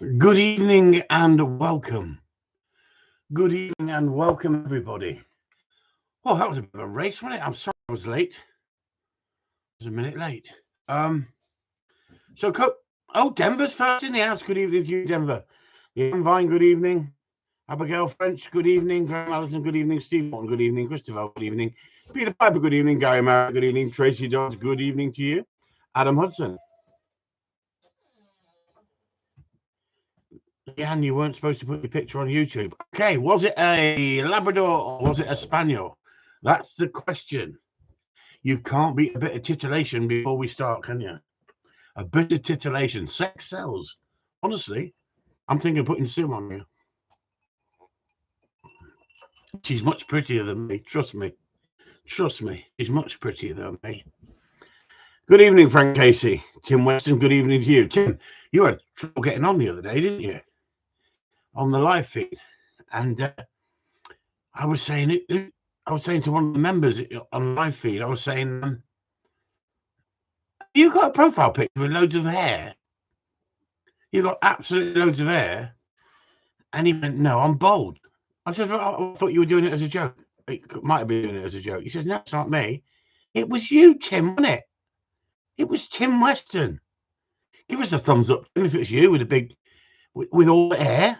Good evening and welcome. Good evening and welcome, everybody. Well, that was a bit of a race, wasn't it? I'm sorry I was late. I was a minute late. So, Denver's first in the house. Good evening to you, Denver. Ian Vine, good evening. Abigail French, good evening. Graham Allison, good evening. Steve Morton, good evening. Christopher, good evening. Peter Piper, good evening. Gary Marriott, good evening. Tracy Dodds, good evening to you. Adam Hudson. Leanne, you weren't supposed to put your picture on YouTube. Okay, was it a Labrador or was it a Spaniel? That's the question. You can't beat a bit of titillation before we start, can you? A bit of titillation. Sex sells. Honestly, I'm thinking of putting Sue on you. She's much prettier than me. Trust me. Trust me. She's much prettier than me. Good evening, Frank Casey. Tim Weston, good evening to you. Tim, you had trouble getting on the other day, didn't you? On the live feed. And I was saying to one of the members on the live feed, I was saying, you got a profile picture with loads of hair. You got absolutely loads of hair. And he went, no, I'm bald. I said, well, I thought you were doing it as a joke. It might have been doing it as a joke. He says, no, it's not me. It was you, Tim, wasn't it? It was Tim Weston. Give us a thumbs up, Tim, if it's you with all the hair.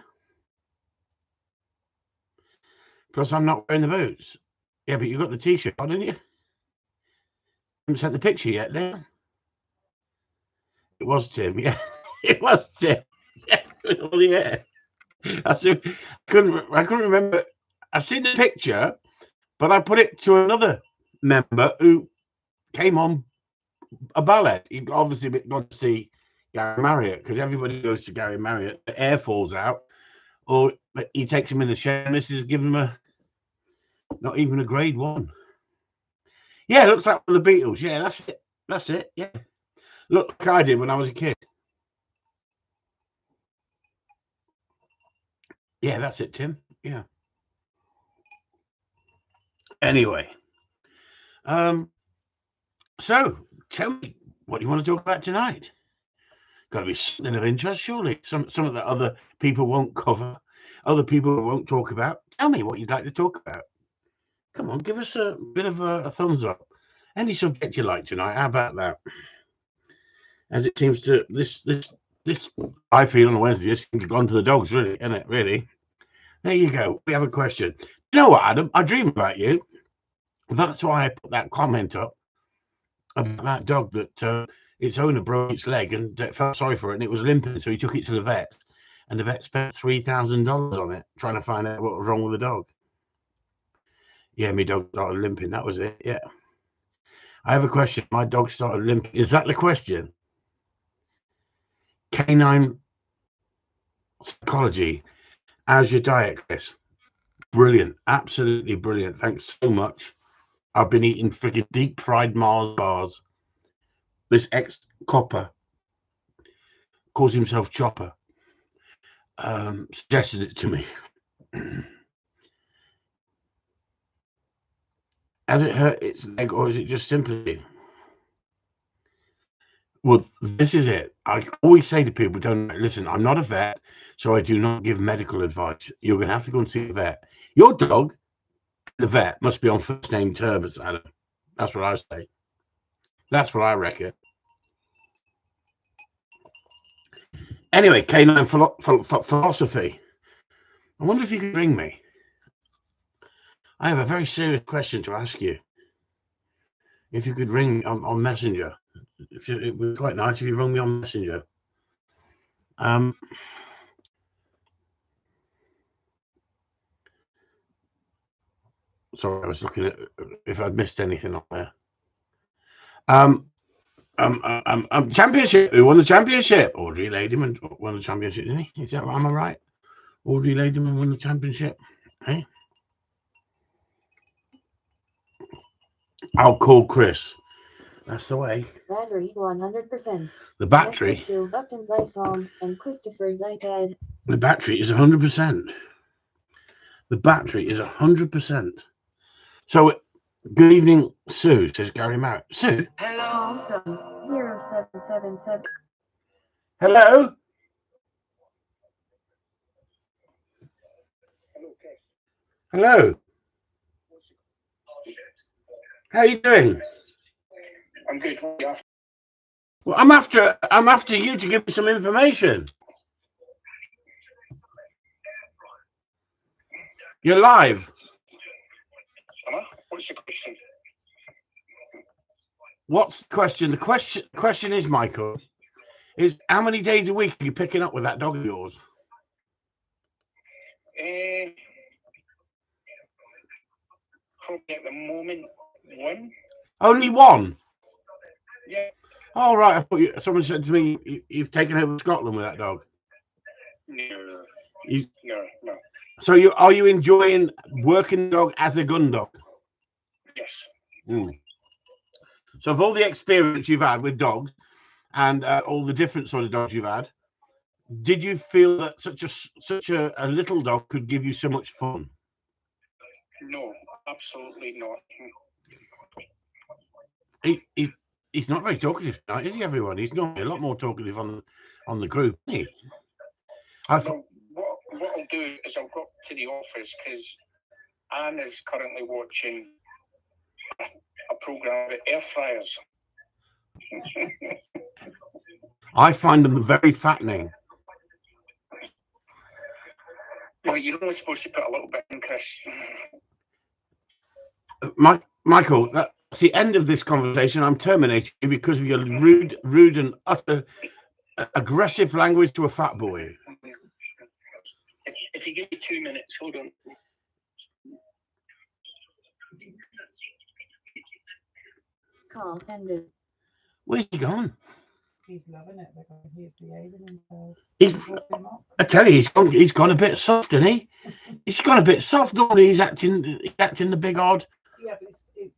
Plus, I'm not wearing the boots. Yeah, but you got the t-shirt on, didn't you? Haven't sent the picture yet, then. It was Tim, yeah. It was Tim. Yeah, with all the hair. I couldn't remember. I've seen the picture, but I put it to another member who came on a ballet. He obviously got to see Gary Marriott because everybody goes to Gary Marriott. The air falls out, or he takes him in the shed and this is giving him not even a grade 1. Yeah, it looks like one of the Beatles. Yeah, that's it. That's it. Yeah, look like I did when I was a kid. Yeah, that's it, Tim. Yeah. Anyway, so tell me, what do you want to talk about tonight? Got to be something of interest, surely. Some of the other people won't cover, other people won't talk about. Tell me what you'd like to talk about. Come on, give us a bit of a thumbs up. Any subject you like tonight? How about that? As it seems to this, I feel on a Wednesday, this seems to have gone to the dogs, really, isn't it? Really. There you go. We have a question. You know what, Adam? I dream about you. That's why I put that comment up about that dog that its owner broke its leg and felt sorry for it, and it was limping, so he took it to the vet, and the vet spent $3,000 on it trying to find out what was wrong with the dog. Yeah, my dog started limping. That was it. Yeah. I have a question. My dog started limping. Is that the question? Canine psychology. How's your diet, Chris? Brilliant. Absolutely brilliant. Thanks so much. I've been eating freaking deep fried Mars bars. This ex-copper calls himself Chopper. Suggested it to me. Has it hurt its leg, or is it just sympathy? Well, this is it. I always say to people, don't listen, I'm not a vet, so I do not give medical advice. You're going to have to go and see a vet. Your dog, the vet, must be on first name terms, Adam. That's what I say. That's what I reckon. Anyway, canine philosophy. I wonder if you could ring me. I have a very serious question to ask you. If you could ring on Messenger. It would be quite nice if you rung me on Messenger. Sorry, I was looking at if I'd missed anything on there. Championship. Who won the championship? Audrey Ladyman won the championship, didn't he? Is that am I right? Audrey Ladyman won the championship. Hey, I'll call Chris. That's the way. Battery 100%. The battery. To Upton's iPhone and Christopher's iPad. The battery is 100%. The battery is 100%. So, good evening, Sue, says Gary Marriott. Sue? Hello from 0777. Hello? Hello. How you doing? I'm good. Yeah. Well, I'm after you to give me some information. You're live. What's the question? What's the question? The question is, Michael, is how many days a week are you picking up with that dog of yours? Probably at the moment, one. Only one. Yeah. Oh, right. I thought someone said to me you've taken over Scotland with that dog. No. You, No. so are you enjoying working the dog as a gun dog? Yes. So of all the experience you've had with dogs and all the different sort of dogs you've had, did you feel that such a little dog could give you so much fun? No, absolutely not. He's not very talkative tonight, is he? Everyone, he's normally a lot more talkative on the group, isn't he? Well, what I'll do is I'll go up to the office because Anne is currently watching a program about air fryers. I find them very fattening. Well, you're only supposed to put a little bit in, Chris. Michael, that's the end of this conversation. I'm terminating you because of your rude and utter aggressive language to a fat boy. If you give me 2 minutes, hold on. Call ended. Where's he gone? He's loving it because he's behaving himself. I tell you, he's gone a bit soft, isn't he? He's gone a bit soft. Normally he's acting the big odd. Yeah, but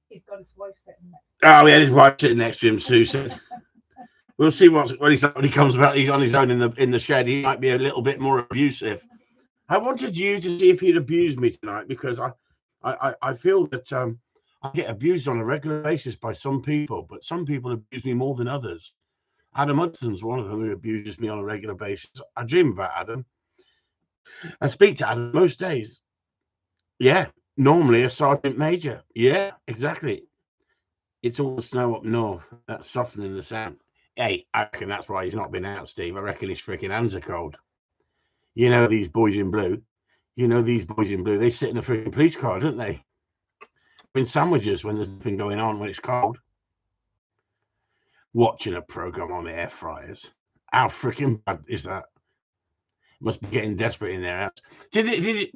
he's got his wife sitting next. Oh, he had his wife sitting next to him. Sue said. We'll see when he comes back. He's on his own in the shed. He might be a little bit more abusive. I wanted you to see if he'd abuse me tonight because I feel that I get abused on a regular basis by some people, but some people abuse me more than others. Adam Hudson's one of them who abuses me on a regular basis. I dream about Adam. I speak to Adam most days. Yeah, normally a sergeant major. Yeah, exactly. It's all the snow up north. That's softening the sound. Hey, I reckon that's why he's not been out, Steve. I reckon his freaking hands are cold. You know these boys in blue. They sit in a freaking police car, don't they? In sandwiches when there's nothing going on when it's cold. Watching a program on air fryers. How freaking bad is that? Must be getting desperate in their house. Did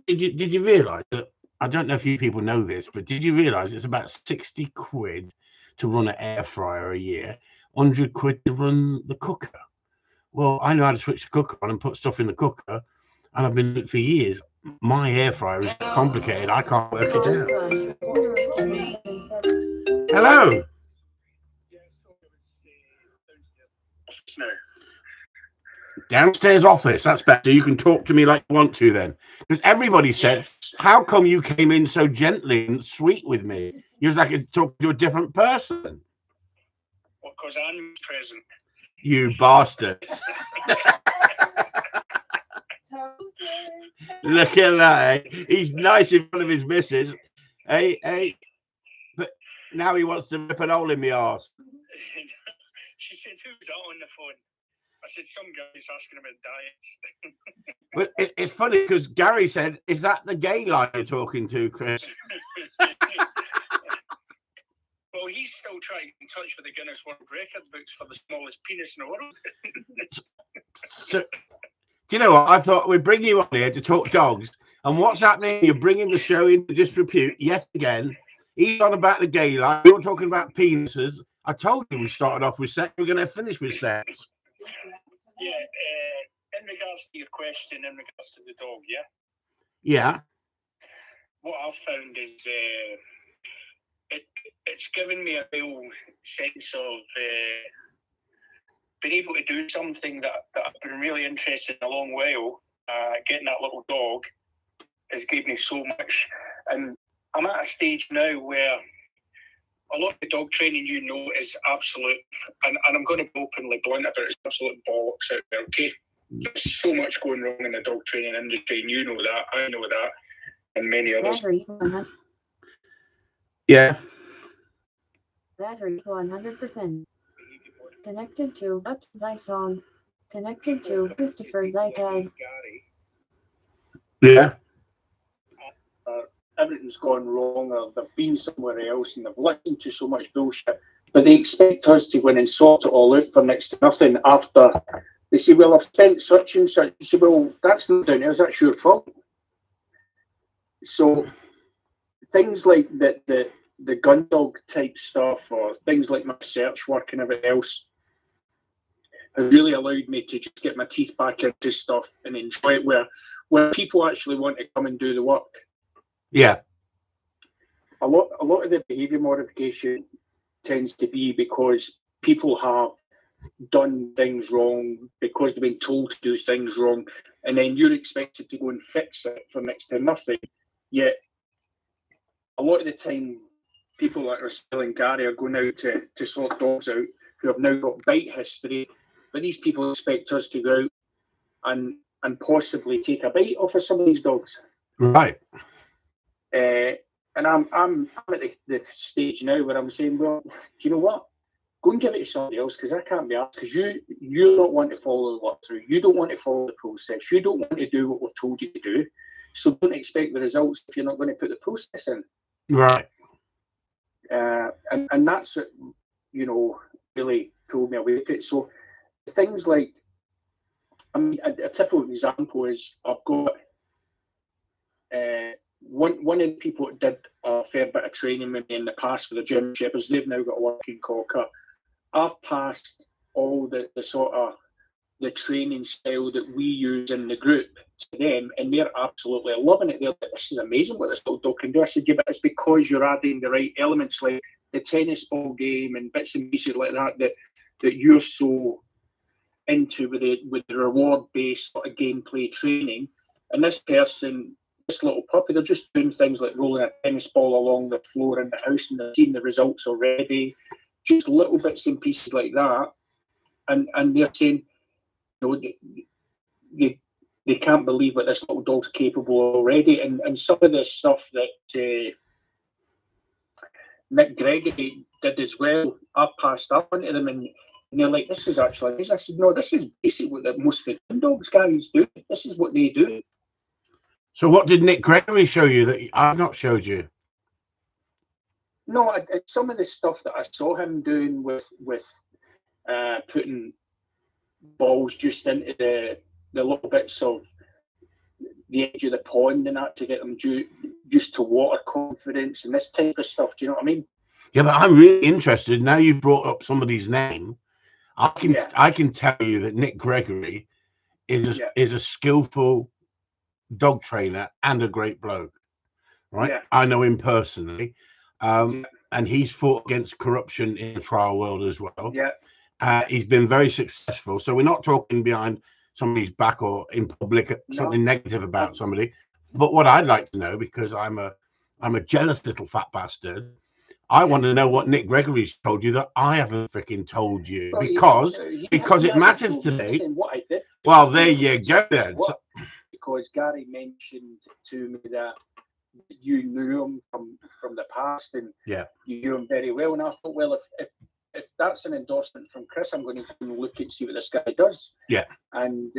you realise that? I don't know if you people know this, but did you realise it's about 60 quid to run an air fryer a year, 100 quid to run the cooker? Well, I know how to switch the cooker on and put stuff in the cooker, and I've been doing it for years. My air fryer is complicated. I can't work it out. Hello. No. Downstairs office. That's better. You can talk to me like you want to then. Because everybody said, how come you came in so gently and sweet with me? You was like talking to a different person. Well, because I'm present. You bastard. Look at that. Eh? He's nice in front of his missus. Hey. But now he wants to rip an hole in my arse. She said, who's that on the phone? I said, some guy's asking about diets. But it's funny because Gary said, is that the gay line you're talking to, Chris? Well, he's still trying to get in touch with the Guinness World Record books for the smallest penis in the world. So, do you know what? I thought we'd bring you on here to talk dogs. And what's happening? You're bringing the show into disrepute yet again. He's on about the gay line. You're talking about penises. I told you we started off with sex. We're going to finish with sex. Yeah, in regards to your question, in regards to the dog, yeah? Yeah. What I've found is it's given me a real sense of being able to do something that I've been really interested in a long while. Getting that little dog has given me so much. And I'm at a stage now where a lot of the dog training is absolute, and I'm going to be openly blunt about it, it's absolute bollocks out there, okay? There's so much going wrong in the dog training industry, and you know that, I know that. and many others. Battery 100. Yeah. Battery 100%. Connected to Upton's iPhone. Connected to Christopher's iPad. Yeah. Everything's gone wrong, or they've been somewhere else and they've listened to so much bullshit, but they expect us to go in and sort it all out for next to nothing after they say, well, I've spent such and such. You say, well, that's not down there, that's your fault. So things like the Gundog type stuff, or things like my search work and everything else, has really allowed me to just get my teeth back into stuff and enjoy it where people actually want to come and do the work. Yeah. A lot of the behaviour modification tends to be because people have done things wrong, because they've been told to do things wrong, and then you're expected to go and fix it for next to nothing. Yet, a lot of the time, people that are selling Gary are going out to sort dogs out who have now got bite history, but these people expect us to go out and possibly take a bite off of some of these dogs. Right. And I'm at the stage now where I'm saying, well, do you know what? Go and give it to somebody else, because I can't be asked, because you don't want to follow the walkthrough. You don't want to follow the process. You don't want to do what we've told you to do. So don't expect the results if you're not going to put the process in. Right. And that's what, really pulled me away from it. So things like, I mean, a typical example is I've got one of the people that did a fair bit of training with me in the past for the German Shepherds. They've now got a working cocker. I've passed all the sort of the training style that we use in the group to them, and they're absolutely loving it. They're like, this is amazing what this little dog can do. I said, yeah, but it's because you're adding the right elements, like the tennis ball game and bits and pieces like that you're so into with the reward-based sort of gameplay training. And this little puppy, they're just doing things like rolling a tennis ball along the floor in the house, and they're seeing the results already. Just little bits and pieces like that, and they're saying, they can't believe what this little dog's capable already. And some of the stuff that Nick Gregory did as well, I've passed up onto them, and they're like, this is actually amazing. I said, no, this is basically what most of the Gundogs guys do. This is what they do. So what did Nick Gregory show you that I've not showed you? No, some of the stuff that I saw him doing with putting balls just into the little bits of the edge of the pond and that to get them used to water confidence and this type of stuff. Do you know what I mean? Yeah, but I'm really interested. Now you've brought up somebody's name, I can tell you that Nick Gregory is a skillful dog trainer and a great bloke. Right? Yeah. I know him personally. And he's fought against corruption in the trial world as well. Yeah. He's been very successful. So we're not talking behind somebody's back or in public something negative about somebody. But what I'd like to know, because I'm a jealous little fat bastard, I want to know what Nick Gregory's told you that I haven't freaking told you, because it matters to me. Well, there you go then. Because Gary mentioned to me that you knew him from the past, and you knew him very well. And I thought, well, if that's an endorsement from Chris, I'm going to look and see what this guy does. Yeah. And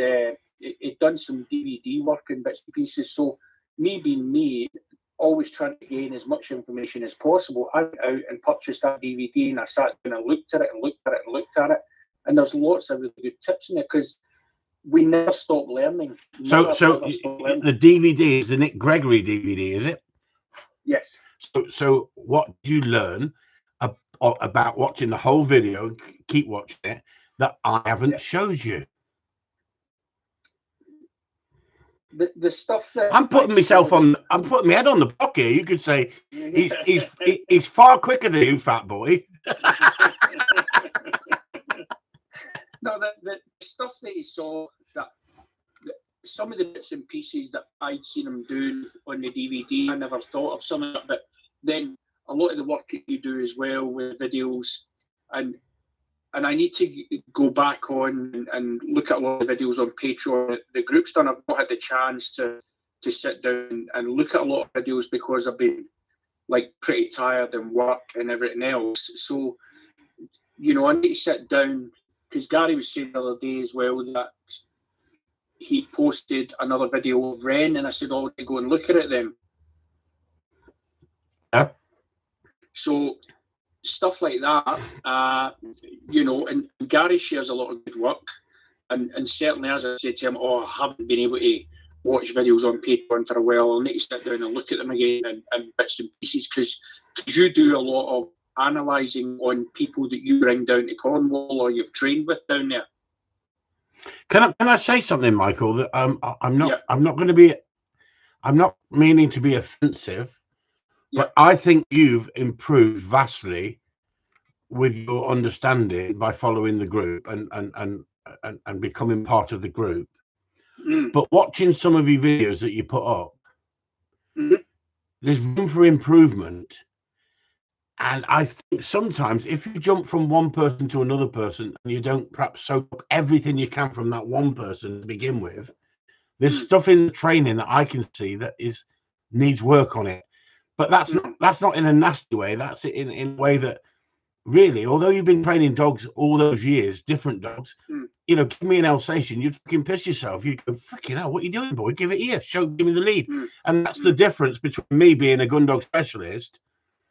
he'd done some DVD work and bits and pieces. So me being me, always trying to gain as much information as possible, I went out and purchased that DVD, and I sat down and looked at it and looked at it and looked at it. And there's lots of really good tips in it, because we never stop learning. So the DVD is the Nick Gregory DVD, is it? Yes. So what did you learn about watching the whole video? Keep watching it, that I haven't showed you. The stuff that I'm putting my head on the block here. You could say he's far quicker than you, fat boy. No, the stuff that he saw, that some of the bits and pieces that I'd seen him doing on the DVD, I never thought of some of it. But then a lot of the work that you do as well with videos, and I need to go back on and look at a lot of videos on Patreon. The group's done. I've not had the chance to to sit down and look at a lot of videos because I've been like pretty tired and work and everything else. So, you know, I need to sit down, because Gary was saying the other day as well that he posted another video of Ren, and I said, oh, go and look at it then. Yeah. So stuff like that, you know, and Gary shares a lot of good work. And certainly, as I said to him, I haven't been able to watch videos on Patreon for a while. I'll need to sit down and look at them again and bits and pieces, because you do a lot of analysing on people that you bring down to Cornwall or you've trained with down there. Can I say something, Michael? That I'm Yeah. not meaning to be offensive, but I think you've improved vastly with your understanding by following the group and becoming part of the group. But watching some of your videos that you put up, there's room for improvement. And I think sometimes if you jump from one person to another person and you don't perhaps soak up everything you can from that one person to begin with, there's stuff in the training that I can see that needs work on it. But that's not in a nasty way. That's in a way that really, although you've been training dogs all those years, different dogs, you know, give me an Alsatian, you'd fucking piss yourself. You'd go, fucking hell, what are you doing, boy? Give it here. Give me the lead. And that's the difference between me being a gun dog specialist.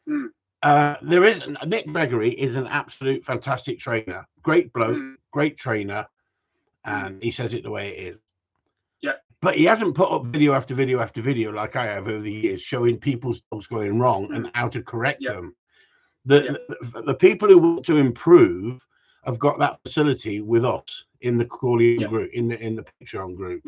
There is Nick Gregory is an absolute fantastic trainer, great bloke, great trainer, and he says it the way it is. Yeah. But he hasn't put up video after video after video like I have over the years, showing people's dogs going wrong and how to correct them. The people who want to improve have got that facility with us in the Corleone group, in the Patreon group.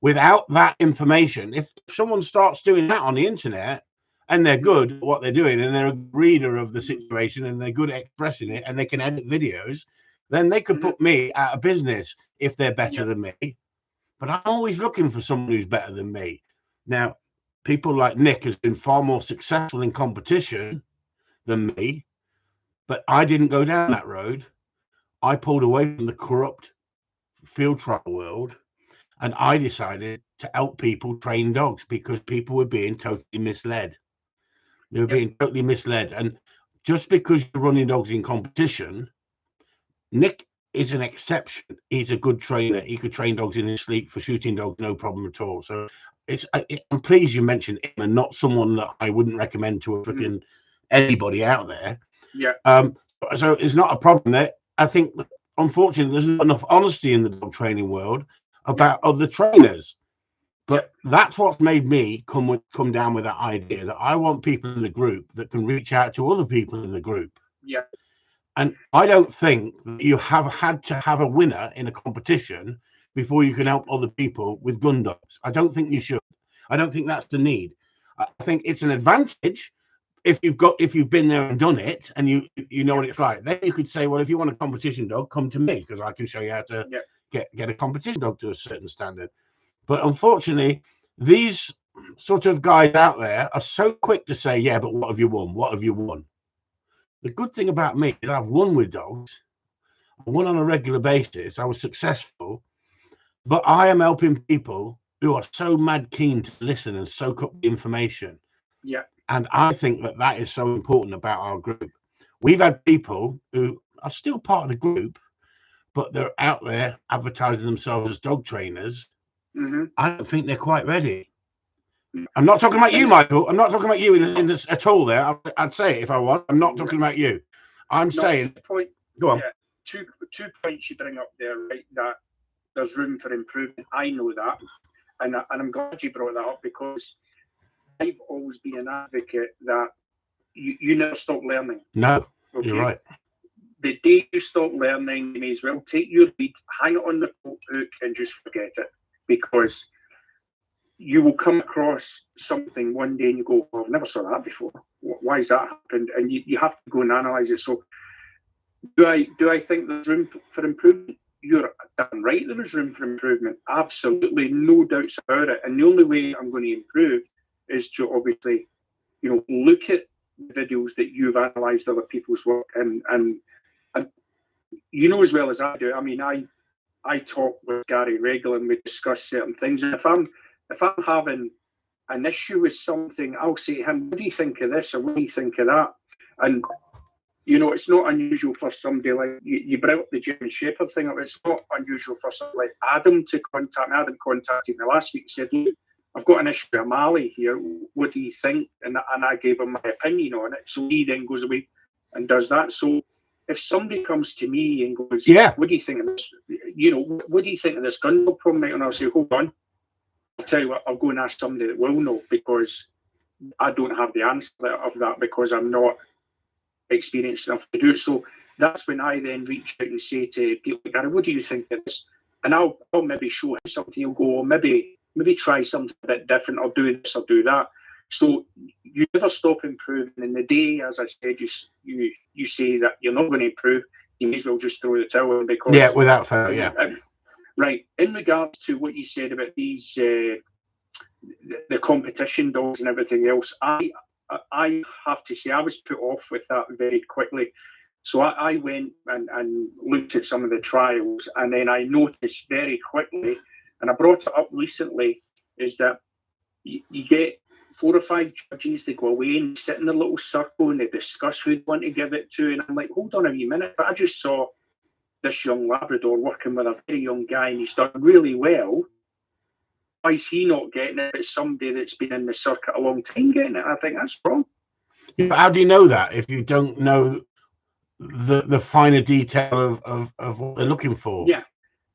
Without that information, if someone starts doing that on the internet and they're good at what they're doing and they're a reader of the situation and they're good at expressing it and they can edit videos, then they could put me out of business if they're better than me. But I'm always looking for someone who's better than me. Now, people like Nick has been far more successful in competition than me, but I didn't go down that road. I pulled away from the corrupt field trial world, and I decided to help people train dogs because people were being totally misled. They were being totally misled. And just because you're running dogs in competition, Nick is an exception. He's a good trainer. He could train dogs in his sleep for shooting dogs, no problem at all. So I'm pleased you mentioned him and not someone that I wouldn't recommend to a freaking anybody out there. So it's not a problem there. I think, unfortunately, there's not enough honesty in the dog training world about other trainers. But that's what's made me come down with that idea that I want people in the group that can reach out to other people in the group. And I don't think that you have had to have a winner in a competition before you can help other people with gun dogs. I don't think you should. I don't think that's the need. I think it's an advantage if you've been there and done it and you know what it's like. Then you could say, well, if you want a competition dog, come to me because I can show you how to get a competition dog to a certain standard. But unfortunately, these sort of guys out there are so quick to say, yeah, but what have you won? What have you won? The good thing about me is I've won with dogs. I won on a regular basis. I was successful. But I am helping people who are so mad keen to listen and soak up the information. And I think that is so important about our group. We've had people who are still part of the group, but they're out there advertising themselves as dog trainers. I don't think they're quite ready. I'm not talking about you, Michael. I'm not talking about you in this at all there. I'd say it if I want. I'm not talking about you. I'm saying... Point, go on. Two points you bring up there, right, that there's room for improvement. I know that. And I'm glad you brought that up because I've always been an advocate that you never stop learning. No, you're right. The day you stop learning, you may as well take your lead, hang it on the hook and just forget it. Because you will come across something one day and you go, oh, I've never saw that before. Why has that happened? And you have to go and analyse it. So do I think there's room for improvement? You're damn right there is room for improvement. Absolutely, no doubts about it. And the only way I'm going to improve is to obviously, you know, look at the videos that you've analysed other people's work and you know as well as I do. I mean, I talk with Gary regularly and we discuss certain things. And if I'm having an issue with something, I'll say to him, what do you think of this, or what do you think of that? And you know, it's not unusual for somebody like you brought up the German Shepherd thing up. It's not unusual for somebody like Adam to contact me. Adam contacted me last week and said, "Look, I've got an issue with Mali here. What do you think?" And I gave him my opinion on it. So he then goes away and does that. So if somebody comes to me and goes, Yeah, what do you think of this? You know, what do you think of this Gundog problem? And I'll say, hold on. I'll tell you what, I'll go and ask somebody that will know, because I don't have the answer of that, because I'm not experienced enough to do it. So that's when I then reach out and say to people like Gary, what do you think of this? And I'll maybe show him something. He'll go, maybe try something a bit different, or do this or do that. So you never stop improving. And the day, as I said, you say that you're not going to improve, you may as well just throw the towel in, because without fail, yeah. Right. In regards to what you said about these the competition dogs and everything else, I have to say I was put off with that very quickly. So I went and looked at some of the trials, and then I noticed very quickly, and I brought it up recently, is that you get 4 or 5 judges, they go away and sit in a little circle and they discuss who they want to give it to. And I'm like, hold on a wee minute, but I just saw this young Labrador working with a very young guy and he's done really well. Why is he not getting it? It's somebody that's been in the circuit a long time getting it. I think that's wrong. How do you know that if you don't know the finer detail of what they're looking for? Yeah.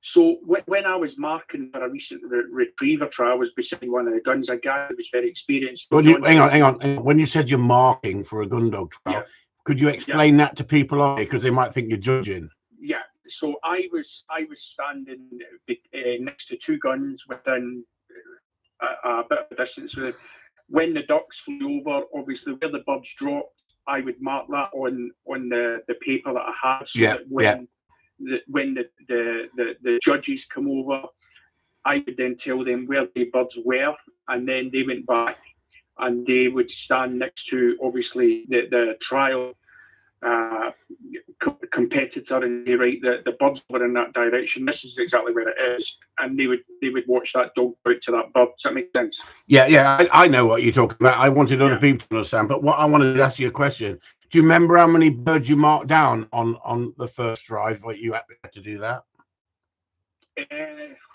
So when I was marking for a recent retriever trial, I was beside one of the guns, a guy who was very experienced. Hang on. When you said you're marking for a gun dog trial, could you explain that to people on here, because they might think you're judging? Yeah. So I was standing next to 2 guns within a bit of a distance. When the ducks flew over, obviously where the birds dropped, I would mark that on the paper that I had, so that when the judges come over, I would then tell them where the birds were, and then they went back and they would stand next to, obviously, the trial competitor, and say, right, the birds were in that direction, this is exactly where it is, and they would watch that dog out to that bird. Does that make sense? Yeah, I know what you're talking about. I wanted other people to understand, but what I wanted to ask you a question. Do you remember how many birds you marked down on the first drive? What you had to do that?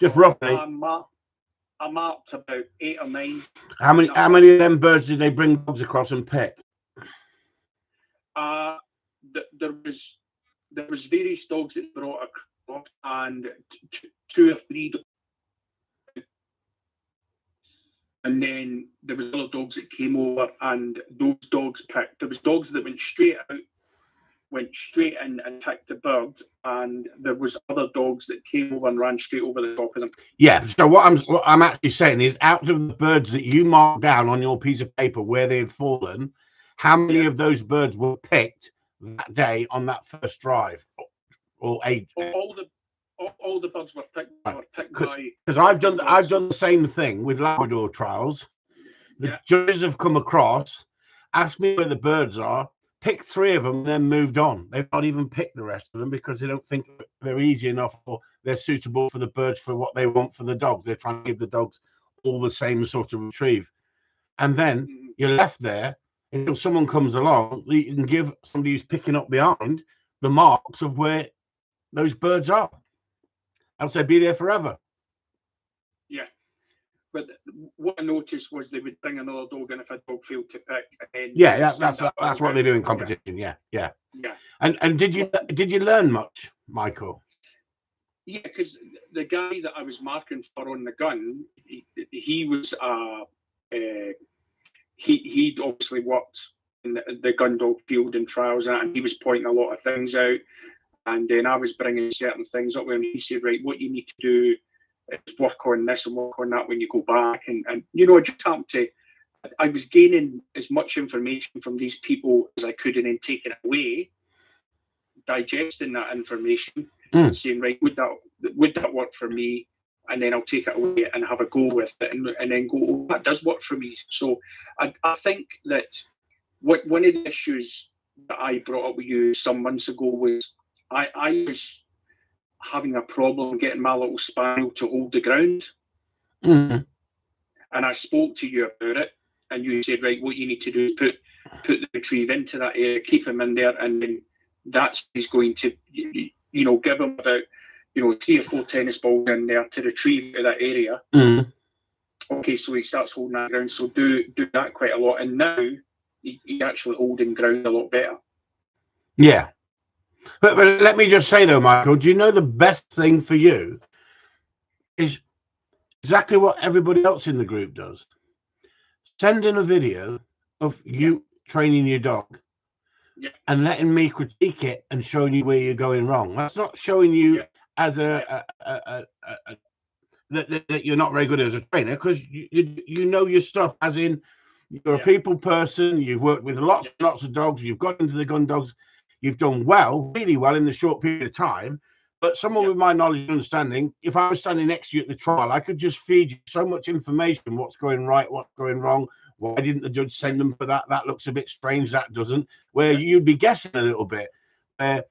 Just roughly. I marked about 8 or 9. How many of them birds did they bring dogs across and pick? There was various dogs that brought across, and 2 or 3. And then there was other dogs that came over, and those dogs picked. There was dogs that went straight in and picked the bird, and there was other dogs that came over and ran straight over the top of them. Yeah. So what I'm actually saying is, out of the birds that you marked down on your piece of paper where they had fallen, how many of those birds were picked that day on that first drive? Or all the birds were picked. Because I've done the same thing with Labrador trials. The judges have come across, asked me where the birds are, picked 3 of them, and then moved on. They've not even picked the rest of them because they don't think they're easy enough, or they're suitable for the birds for what they want for the dogs. They're trying to give the dogs all the same sort of retrieve. And then you're left there until someone comes along. You can give somebody who's picking up behind the marks of where those birds are. Else they'd be there forever. Yeah. But what I noticed was they would bring another dog in if a dog failed to pick. And that's what they do in competition. Yeah. And did you learn much, Michael? Yeah, because the guy that I was marking for on the gun, he was he'd obviously worked in the gun dog field and trials, and he was pointing a lot of things out. And then I was bringing certain things up when he said, right, what you need to do is work on this and work on that when you go back. And you know, I just happened to, I was gaining as much information from these people as I could, and then taking it away, digesting that information, and saying, right, would that work for me? And then I'll take it away and have a go with it, and then go, oh, that does work for me. So I think that one of the issues that I brought up with you some months ago was I was having a problem getting my little spaniel to hold the ground. and I spoke to you about it, and you said, right, what you need to do is put the retrieve into that area, keep him in there, and then that's he's going to, give him about, 3 or 4 tennis balls in there to retrieve to that area. Mm. Okay, so he starts holding that ground. So do that quite a lot, and now he's actually holding ground a lot better. Yeah. But let me just say though, Michael, do you know the best thing for you is exactly what everybody else in the group does? Send in a video of you training your dog, and letting me critique it and showing you where you're going wrong. That's not showing you as that you're not very good as a trainer, because you know your stuff, as in you're a people person, you've worked with lots and lots of dogs, you've got into the gun dogs, you've done really well in the short period of time. But someone with my knowledge and understanding, if I was standing next to you at the trial, I could just feed you so much information, what's going right, what's going wrong, why didn't the judge send them for that, that looks a bit strange, that doesn't, where you'd be guessing a little bit. At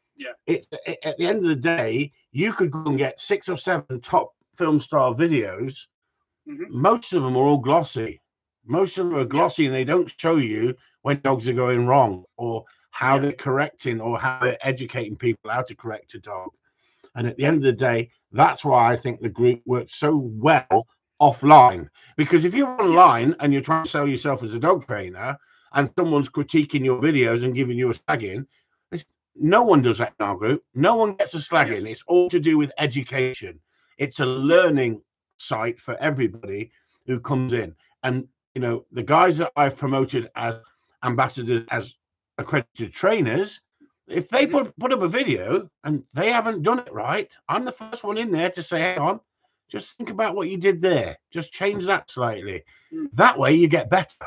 the end of the day, you could go and get 6 or 7 top film star videos. Most of them are all glossy. Most of them are glossy, and they don't show you when dogs are going wrong, or how they're correcting, or how they're educating people how to correct a dog. And at the end of the day, that's why I think the group works so well offline. Because if you're online and you're trying to sell yourself as a dog trainer, and someone's critiquing your videos and giving you a slagging, no one does that in our group. No one gets a slagging. It's all to do with education. It's a learning site for everybody who comes in. And, the guys that I've promoted as ambassadors, as accredited trainers, if they put up a video and they haven't done it right, I'm the first one in there to say, hang on, just think about what you did there. Just change that slightly. That way you get better.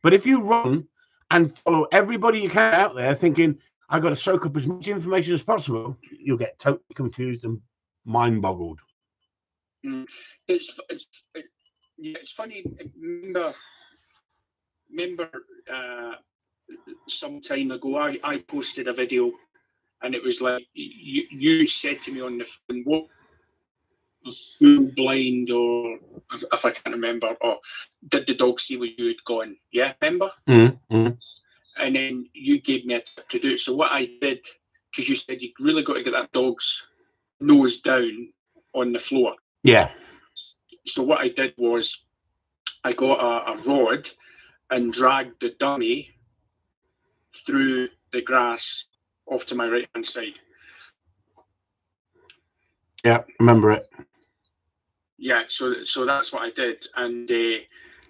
But if you run and follow everybody you can out there thinking, I've got to soak up as much information as possible, you'll get totally confused and mind boggled. It's funny. Remember some time ago, I posted a video, and it was like you said to me on the phone, what full blind, or if I can't remember, or did the dog see where you had gone? Yeah, remember? And then you gave me a tip to do it. So what I did, because you said you really got to get that dog's nose down on the floor. Yeah. So what I did was I got a rod and dragged the dummy through the grass off to my right hand side. Yeah, remember it. Yeah, so that's what I did, and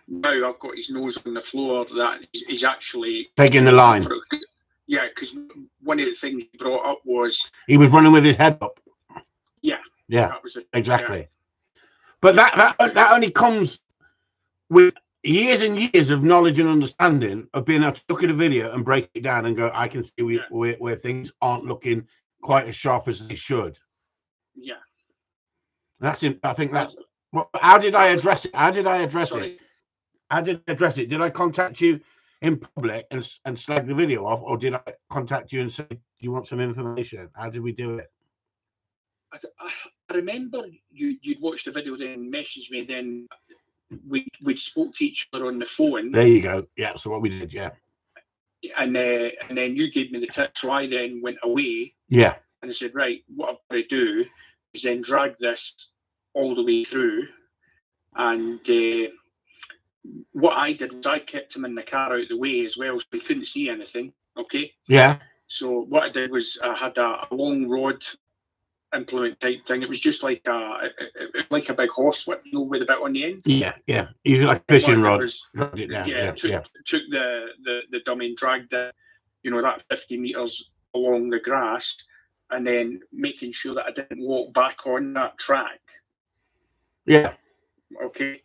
now I've got his nose on the floor. That he's actually taking the line. Yeah, because one of the things he brought up was he was running with his head up. Yeah, that was exactly. Yeah. But that only comes with years and years of knowledge and understanding of being able to look at a video and break it down and go, I can see where things aren't looking quite as sharp as they should. Yeah. That's it. I think that's how did I address it? How did I address it? How did I address it? Did I contact you in public and slag the video off, or did I contact you and say, do you want some information? How did we do it? I remember you'd watched the video, then messaged me, then we spoke to each other on the phone. There you go. Yeah, so what we did, yeah. And then you gave me the tip, so I then went away. Yeah. And I said, right, what I've got to do is then drag this all the way through. And what I did was I kept him in the car out the way as well, so he couldn't see anything. Okay. Yeah. So what I did was I had a long rod implement type thing. It was just like a big horse whip, with a bit on the end. Yeah, yeah. Usually like a fishing rod. Took the dummy and dragged it, that 50 meters along the grass, and then making sure that I didn't walk back on that track. Yeah. Okay.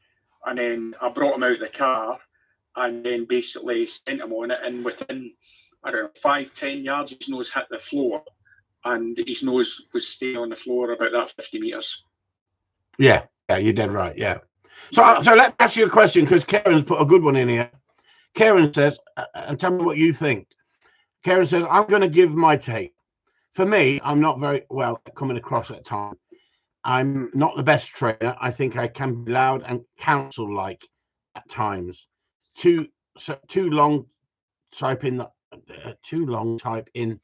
And then I brought him out of the car, and then basically sent him on it, and within 5-10 yards, his nose hit the floor. And his nose was staying on the floor about that 50 meters. Yeah, you're dead right. Yeah. So let me ask you a question, because Karen's put a good one in here. Karen says, and tell me what you think. Karen says, I'm going to give my take. For me, I'm not very well coming across at times. I'm not the best trainer. I think I can be loud and counsel-like at times. Too long type in too long type in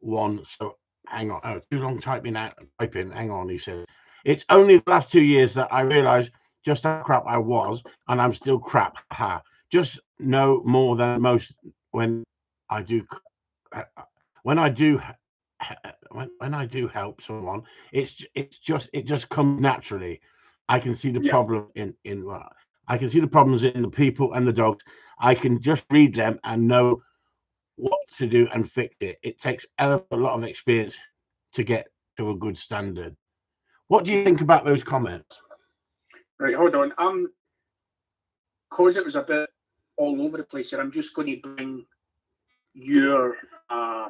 one. So hang on. Oh, too long type in. Hang on. He said it's only the last 2 years that I realised just how crap I was, and I'm still crap. Ha! Just know more than most when I do. When I do help someone, it just comes naturally. I can see the problem I can see the problems in the people and the dogs. I can just read them and know what to do and fix it. It takes a lot of experience to get to a good standard. What do you think about those comments? Right, hold on. Because it was a bit all over the place here, I'm just going to bring your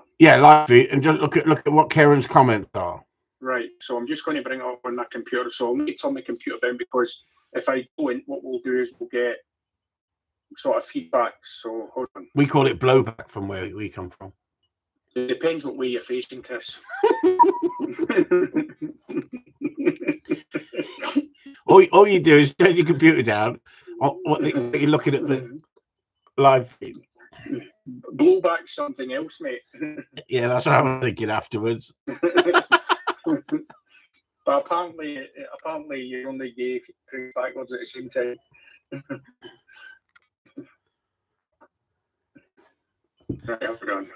live feed and just look at what Karen's comments are. Right, so I'm just going to bring it up on that computer. So I'll need to turn my computer down, because if I don't, what we'll do is we'll get sort of feedback. So hold on. We call it blowback from where we come from. It depends what way you're facing, Chris. all you do is turn your computer down. You're looking at the live feed. Blowback something else, mate. Yeah, that's what I was thinking afterwards. But apparently you only gave things backwards at the same time. Right, I've gone.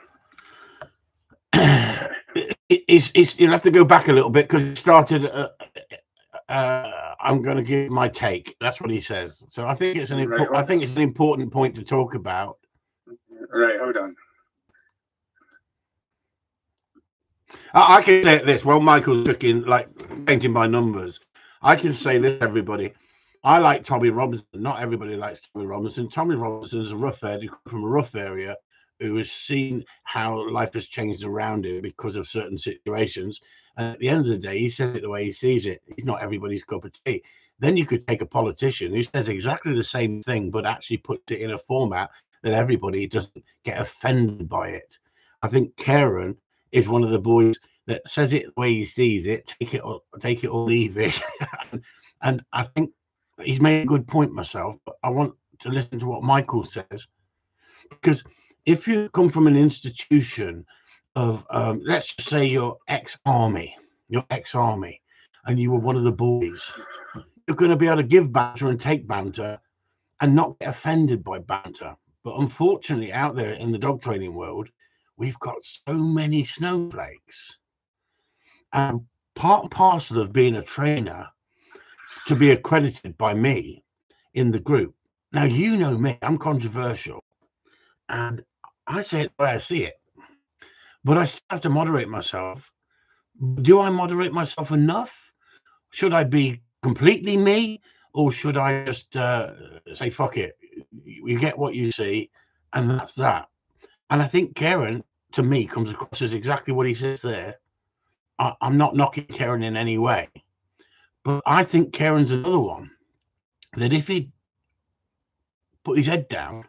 You'll have to go back a little bit, because it started. I'm going to give my take. That's what he says. So I think it's an important point to talk about. Right, hold on. I can say this. Well, Michael's looking like painting by numbers. I can say this, everybody. I like Tommy Robinson. Not everybody likes Tommy Robinson. Tommy Robinson is a roughhead who comes from a rough area, who has seen how life has changed around him because of certain situations. And at the end of the day, he says it the way he sees it. He's not everybody's cup of tea. Then you could take a politician who says exactly the same thing, but actually puts it in a format that everybody doesn't get offended by it. I think Karen is one of the boys that says it the way he sees it, take it or leave it. And I think he's made a good point myself, but I want to listen to what Michael says, because if you come from an institution of, let's just say you're ex-army, and you were one of the boys, you're going to be able to give banter and take banter and not get offended by banter. But unfortunately, out there in the dog training world, we've got so many snowflakes. And part and parcel of being a trainer, to be accredited by me in the group. Now, you know me, I'm controversial, and I say it the way I see it, but I still have to moderate myself. Do I moderate myself enough? Should I be completely me, or should I just say, fuck it, you get what you see, and that's that? And I think Karen, to me, comes across as exactly what he says there. I'm not knocking Karen in any way, but I think Karen's another one that if he'd put his head down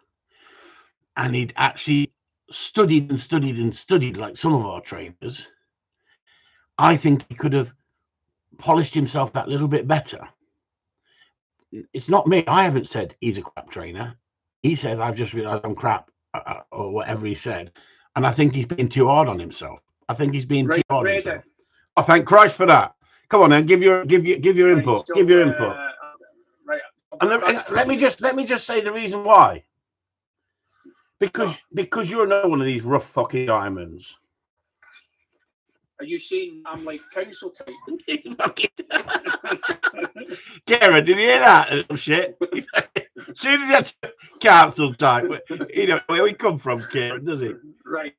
and he'd actually studied like some of our trainers, I think he could have polished himself that little bit better. It's not me. I haven't said he's a crap trainer. He says, I've just realized I'm crap, or whatever he said. And I think he's being too hard on himself. I think he's being too hard on himself. Oh, thank Christ for that. Come on, then, give your input. Give your input. Right. And let me just say the reason why. Because you're another one of these rough fucking diamonds. Are you saying I'm like council type? Karen, did you hear that? Oh, shit. As soon as you had council type, you know where we come from, Karen, does it? Right.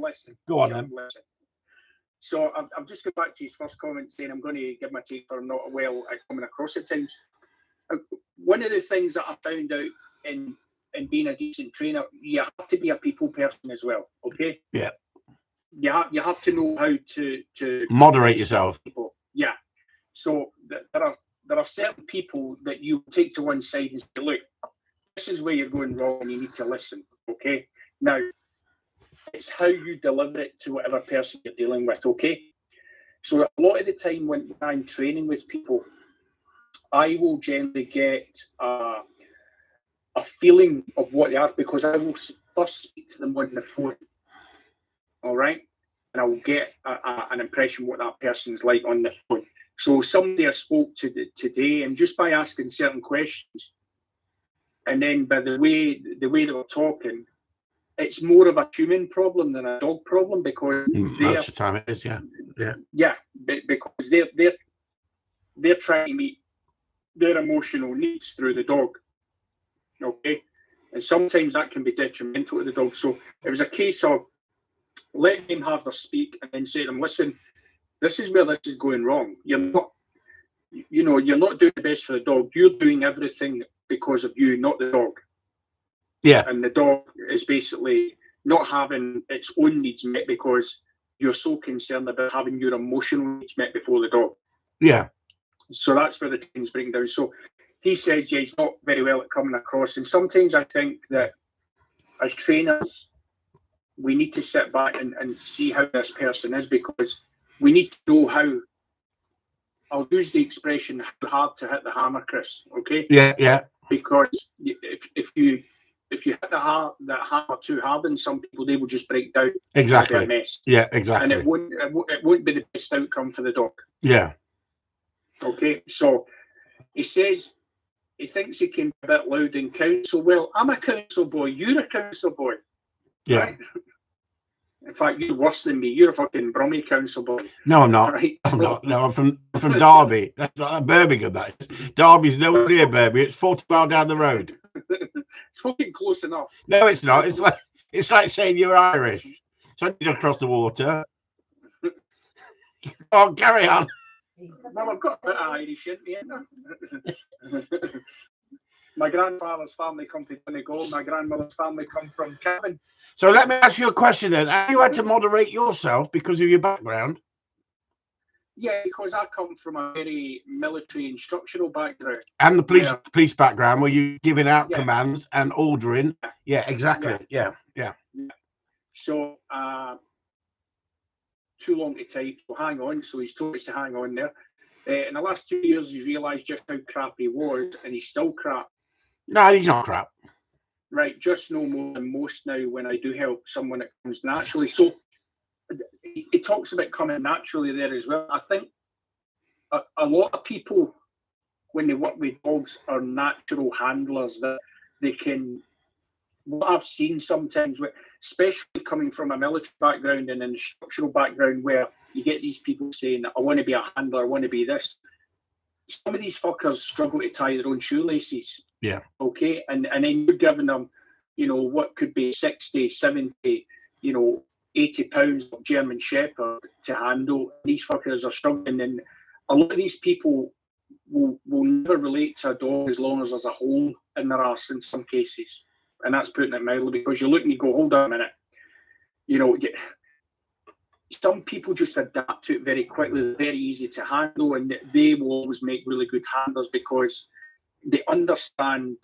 Listen. Go on, then. Listen. So I'm just going back to his first comment saying I'm going to give my take for not well at coming across at times. One of the things that I found out in being a decent trainer, you have to be a people person as well. Okay. Yeah. You have to know how to moderate yourself. People. Yeah. So there are certain people that you take to one side and say, look, this is where you're going wrong and you need to listen. Okay. Now, it's how you deliver it to whatever person you're dealing with. Okay. So a lot of the time when I'm training with people, I will generally get a feeling of what they are, because I will first speak to them on the phone, all right? And I will get an impression what that person's like on the phone. So somebody I spoke to today, and just by asking certain questions, and then by the way they were talking, it's more of a human problem than a dog problem, because most of the time it is, because they're trying to meet their emotional needs through the dog. Okay, and sometimes that can be detrimental to the dog. So it was a case of letting them have their speak, and then say to them, listen, this is where this is going wrong. You're not doing the best for the dog. You're doing everything because of you, not the dog. Yeah. And the dog is basically not having its own needs met because you're so concerned about having your emotional needs met before the dog. Yeah. So that's where the things break down. So he says, yeah, he's not very well at coming across. And sometimes I think that as trainers, we need to sit back and see how this person is, because we need to know how, I'll use the expression, how hard to hit the hammer, Chris, okay? Yeah. Because if you hit that hammer too hard on some people, they will just break down. Exactly. It'll be a mess. Yeah, exactly. And it won't be the best outcome for the dog. Yeah. Okay, so he says he thinks he can be a bit loud in council. Well, I'm a council boy. You're a council boy. Yeah. Right? In fact, you're worse than me. You're a fucking Brummie council boy. No, I'm not. Right? I'm not. No, I'm from Derby. That's not Birmingham. That is. Derby's nowhere near Birmingham. It's 40 miles down the road. It's fucking close enough. No, it's not. It's like saying you're Irish. So you're across the water. Oh, carry on. Well, I've got a bit of Irish in me. My grandfather's family come from Donegal. My grandmother's family come from Cavan. So let me ask you a question then. Have you had to moderate yourself because of your background? Yeah, because I come from a very military instructional background. And the police background, where you giving out Yeah. commands and ordering. Yeah, exactly. Yeah. So, too long to type, so hang on. So he's told us to hang on there. In the last 2 years, he's realised just how crap he was, and he's still crap. No, he's not crap. Right, just no more than most now when I do help someone that comes naturally. So he talks about coming naturally there as well. I think a lot of people, when they work with dogs, are natural handlers, that they can, what I've seen sometimes, especially coming from a military background and an instructional background, where you get these people saying, I want to be a handler, I want to be this. Some of these fuckers struggle to tie their own shoelaces. Yeah. Okay. And then you're giving them, what could be 60, 70, 80 pounds of German Shepherd to handle. These fuckers are struggling. And a lot of these people will never relate to a dog as long as there's a hole in their arse in some cases. And that's putting it mildly, because you look and you go, hold on a minute. Some people just adapt to it very quickly. They're very easy to handle, and they will always make really good handlers because they understand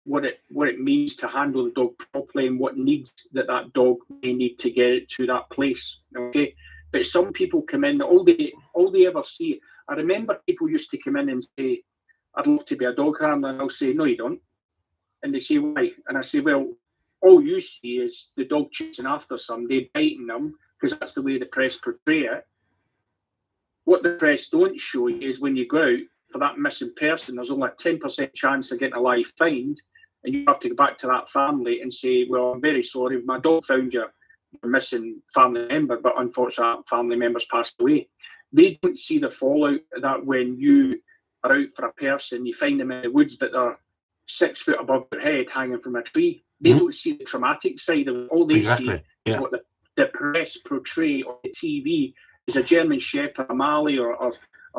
what it means to handle the dog properly and what needs that dog may need to get it to that place. Okay, but some people come in, all they ever see. I remember people used to come in and say, "I'd love to be a dog handler," and I'll say, "No, you don't." And they say, "Why?" And I say, "Well, all you see is the dog chasing after somebody, biting them, because that's the way the press portray it. What the press don't show you is when you go out for that missing person, there's only a 10% chance of getting a live find, and you have to go back to that family and say, well, I'm very sorry, my dog found your missing family member, but unfortunately that family member's passed away." They don't see the fallout of that when you are out for a person, you find them in the woods, but they're 6 foot above their head hanging from a tree. They don't see the traumatic side of it. All they see is what the press portray on the TV is a German Shepherd, a Mali, or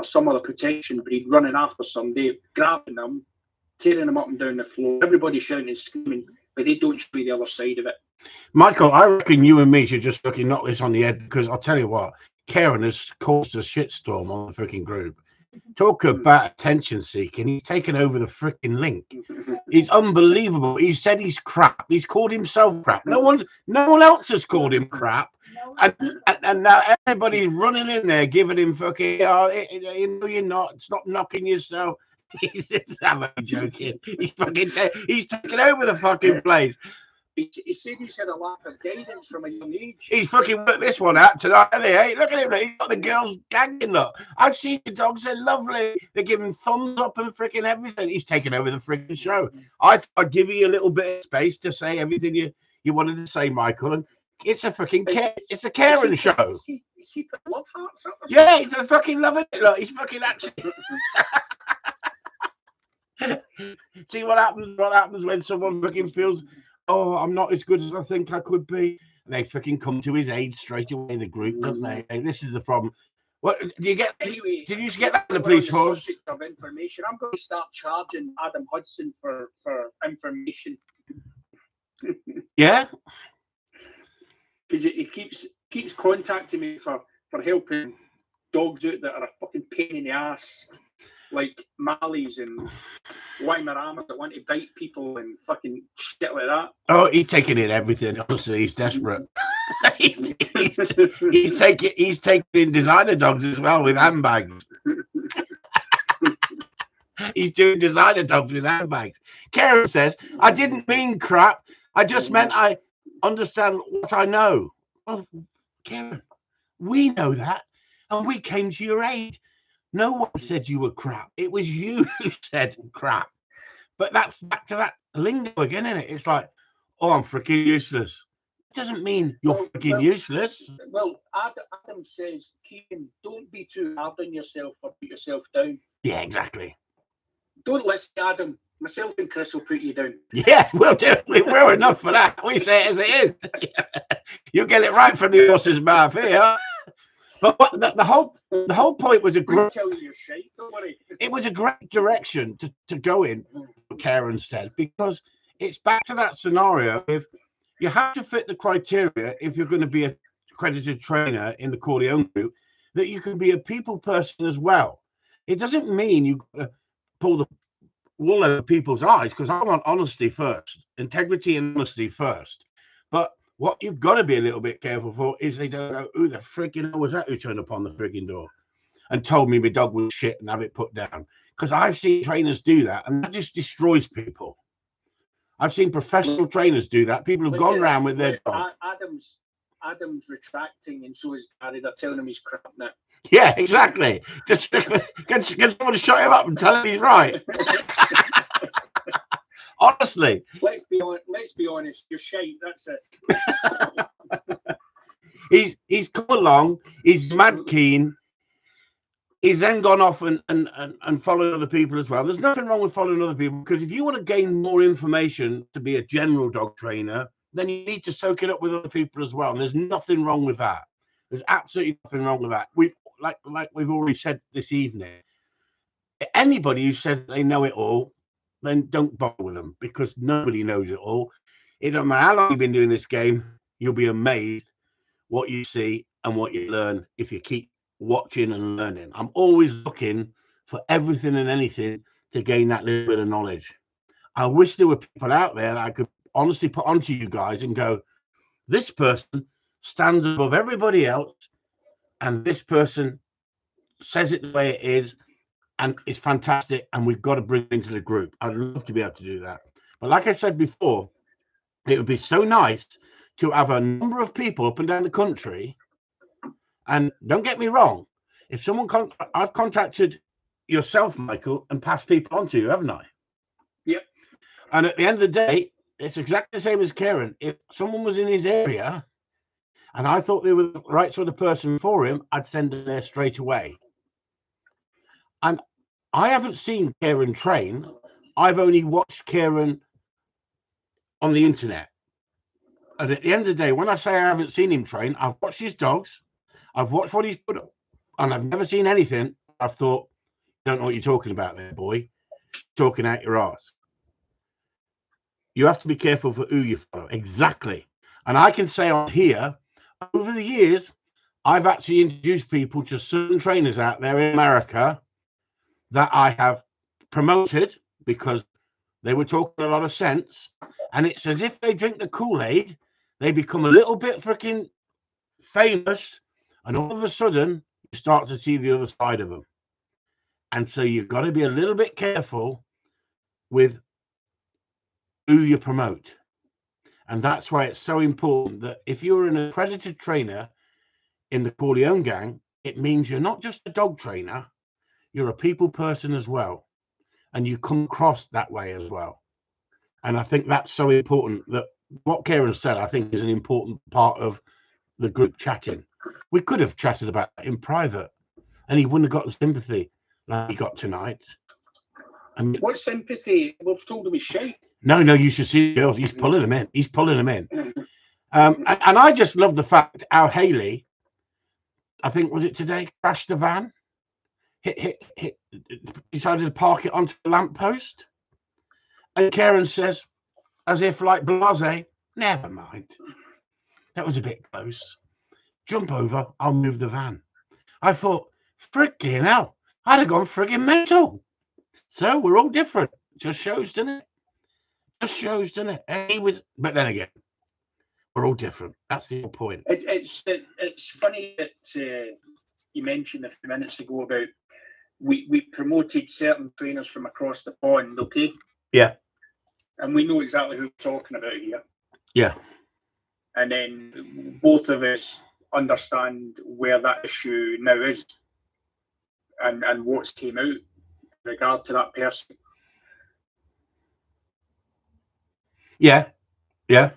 some other protection breed running after somebody, grabbing them, tearing them up and down the floor. Everybody shouting and screaming, but they don't show you the other side of it. Michael, I reckon you and me should just fucking knock this on the head, because I'll tell you what, Karen has caused a shitstorm on the freaking group. Talk about attention seeking. He's taken over the freaking link. He's unbelievable. He said he's crap. He's called himself crap. No one else has called him crap. And now everybody's running in there, giving him fucking. Oh, you know you're not. Stop knocking yourself. I'm joking. He's taking over the fucking place. He said he's had a lack of guidance from a young age. He's fucking worked this one out tonight, hasn't he? Hey, look at him. He's got the girls gagging. Look, I've seen the dogs. They're lovely. They're giving thumbs up and freaking everything. He's taking over the freaking show. I thought I'd give you a little bit of space to say everything you wanted to say, Michael. And it's a freaking it's a caring show. Is he put love hearts up? Yeah, he's a fucking loving it. Look, he's fucking actually. See what happens? What happens when someone fucking feels, oh, I'm not as good as I think I could be. And they fucking come to his aid straight away. The group, doesn't they? Hey, this is the problem. What do you get? Anyway, did you get that in the police force? Of information, I'm going to start charging Adam Hudson for information. Yeah, because he keeps contacting me for helping dogs out that are a fucking pain in the ass, like Mallies and Weimaramas that want to bite people and fucking shit like that. Oh, he's taking in everything. Honestly, he's desperate. he's taking designer dogs as well with handbags. He's doing designer dogs with handbags. Karen says, I didn't mean crap. I just meant I understand what I know. Well, Karen, we know that. And we came to your aid. No one said you were crap. It was you who said crap. But that's back to that lingo again, isn't it? It's like, oh, I'm freaking useless. It doesn't mean you're freaking useless. Well, Adam says, Keegan, don't be too hard on yourself or put yourself down. Yeah, exactly. Don't listen, Adam. Myself and Chris will put you down. Yeah, we'll do. We're enough for that. We say it as it is. You get it right from the horse's mouth here. But the whole point was a great. Tell you your shape, don't worry. It was a great direction to go in. Karen said, because it's back to that scenario. If you have to fit the criteria, if you're going to be a accredited trainer in the Corleone group, that you can be a people person as well. It doesn't mean you pull the wool over people's eyes, because I want honesty first, integrity and honesty first. But what you've got to be a little bit careful for is they don't go, who the freaking hell was that who turned up on the freaking door and told me my dog was shit and have it put down? Because I've seen trainers do that, and that just destroys people. I've seen professional trainers do that. People have gone around with their dog. Adam's retracting, and so is Gary. They're telling him he's crap now. Yeah, exactly. Just get someone to shut him up and tell him he's right. Honestly. Let's be honest. You're shite. That's it. He's come along. He's mad keen. He's then gone off and followed other people as well. There's nothing wrong with following other people, because if you want to gain more information to be a general dog trainer, then you need to soak it up with other people as well. And there's nothing wrong with that. There's absolutely nothing wrong with that. We've like we've already said this evening. Anybody who says they know it all, then don't bother with them, because nobody knows it all. It doesn't matter how long you've been doing this game, you'll be amazed what you see and what you learn if you keep watching and learning. I'm always looking for everything and anything to gain that little bit of knowledge. I wish there were people out there that I could honestly put onto you guys and go, this person stands above everybody else, and this person says it the way it is, and it's fantastic, and we've got to bring it into the group. I'd love to be able to do that. But like I said before, it would be so nice to have a number of people up and down the country. And don't get me wrong, if someone I've contacted yourself, Michael, and passed people on to you, haven't I? Yep. And at the end of the day, it's exactly the same as Karen. If someone was in his area and I thought they were the right sort of person for him, I'd send them there straight away. And I haven't seen Karen train. I've only watched Karen on the internet. And at the end of the day, when I say I haven't seen him train, I've watched his dogs. I've watched what he's put up, and I've never seen anything. I've thought, don't know what you're talking about there, boy. Talking out your arse. You have to be careful for who you follow. Exactly. And I can say on here, over the years, I've actually introduced people to certain trainers out there in America that I have promoted because they were talking a lot of sense. And it's as if they drink the Kool-Aid, they become a little bit freaking famous, and all of a sudden you start to see the other side of them. And so you've got to be a little bit careful with who you promote. And that's why it's so important that if you're an accredited trainer in the Corleone gang, it means you're not just a dog trainer, you're a people person as well. And you come across that way as well. And I think that's so important, that what Kieran said, I think, is an important part of the group chatting. We could have chatted about that in private, and he wouldn't have got the sympathy like he got tonight. I mean, what sympathy? We've told him he's shy. No, you should see the girls. He's pulling them in. He's pulling them in. And I just love the fact how Haley, I think, was it today, crashed the van, decided to park it onto the lamppost. And Karen says, as if like blase, never mind. That was a bit close. Jump over, I'll move the van. I thought, friggin' hell, I'd have gone friggin' mental. So we're all different. Just shows, doesn't it? Just shows, doesn't it? And he was, but then again, we're all different. That's the whole point. It's funny that you mentioned a few minutes ago about we promoted certain trainers from across the pond, okay? Yeah. And we know exactly who we're talking about here. Yeah. And then both of us understand where that issue now is and what's came out in regard to that person. Yeah. And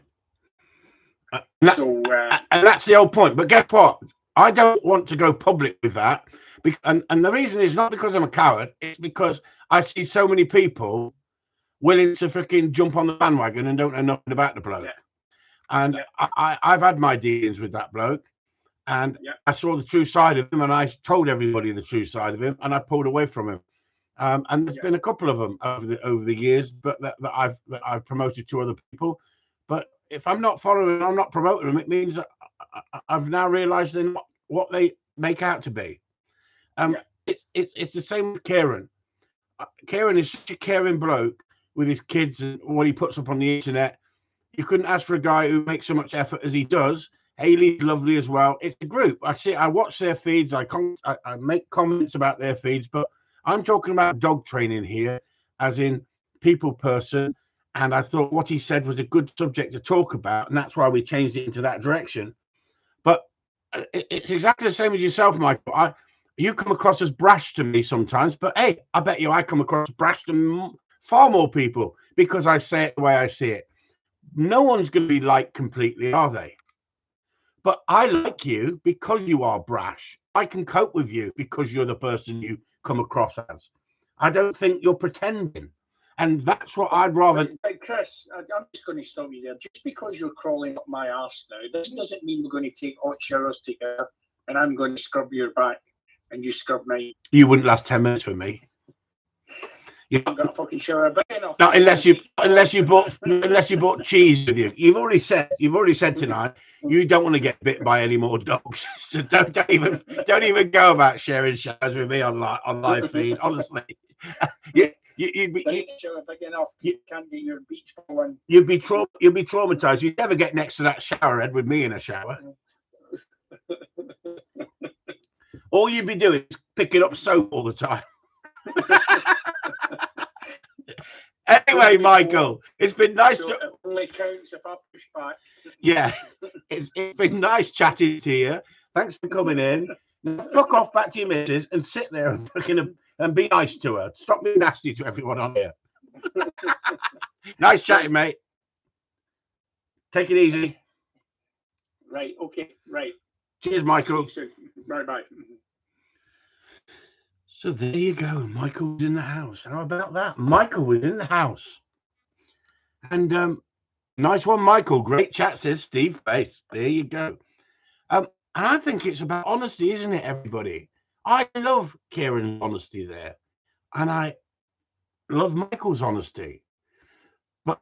that's the whole point. But guess what? I don't want to go public with that. And the reason is not because I'm a coward. It's because I see so many people willing to freaking jump on the bandwagon and don't know nothing about the bloke. Yeah. And yeah. I've had my dealings with that bloke. And yeah. I saw the true side of him, and I told everybody the true side of him, and I pulled away from him. And there's been a couple of them over the years, but that I've promoted to other people. But if I'm not following, I'm not promoting them, it means that I've now realised they're not what they make out to be. It's the same with Kieran. Kieran is such a caring bloke with his kids and what he puts up on the internet. You couldn't ask for a guy who makes so much effort as he does. Haley's lovely as well. It's a group. I watch their feeds. I make comments about their feeds, but I'm talking about dog training here, as in people person. And I thought what he said was a good subject to talk about, and that's why we changed it into that direction. But it's exactly the same as yourself, Michael. You come across as brash to me sometimes, but hey, I bet you I come across brash to far more people because I say it the way I see it. No one's going to be liked completely, are they? But I like you because you are brash. I can cope with you because you're the person you come across as. I don't think you're pretending. And that's what I'd rather... But Chris, I'm just going to stop you there. Just because you're crawling up my arse now, this doesn't mean we're going to take hot showers together and I'm going to scrub your back and you scrub mine. You wouldn't last 10 minutes with me. You haven't got a fucking shower big enough. No, unless you bought cheese with you. You've already said tonight you don't want to get bit by any more dogs. So don't even go about sharing showers with me on live feed. Honestly, you'd be shower big enough. You can't get your beach ball in. You'd be traumatized. You'd never get next to that shower head with me in a shower. All you'd be doing is picking up soap all the time. Anyway, Michael, it's been nice. So it only counts if I push back. Yeah, it's been nice chatting to you. Thanks for coming in. Now, fuck off back to your missus and sit there and be nice to her. Stop being nasty to everyone on here. Nice chatting, mate. Take it easy. Right. Okay. Right. Cheers, Michael. Bye. So there you go. Michael was in the house. How about that? Michael was in the house. And nice one, Michael. Great chat, says Steve Bates. There you go. And I think it's about honesty, isn't it, everybody? I love Kieran's honesty there. And I love Michael's honesty. But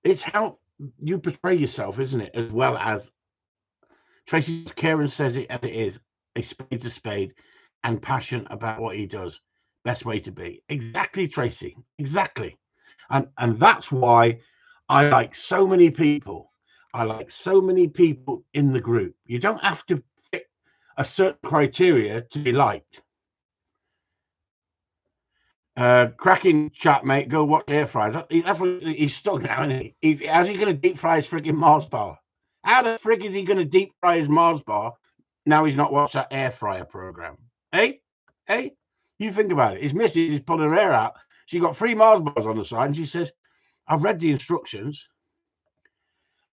it's how you portray yourself, isn't it? As well as Tracy Kieran says it as it is. A spade's a spade. And passionate about what he does. Best way to be. Exactly, Tracy. Exactly. And that's why I like so many people. I like so many people in the group. You don't have to fit a certain criteria to be liked. Cracking chat, mate. Go watch air fryers. That's what he's stuck now, isn't he? How's he going to deep fry his frigging Mars bar? How the frig is he going to deep fry his Mars bar now he's not watched that air fryer program? Hey, you think about it. His missus is pulling her hair out. She got 3 Mars bars on the side, and she says, "I've read the instructions."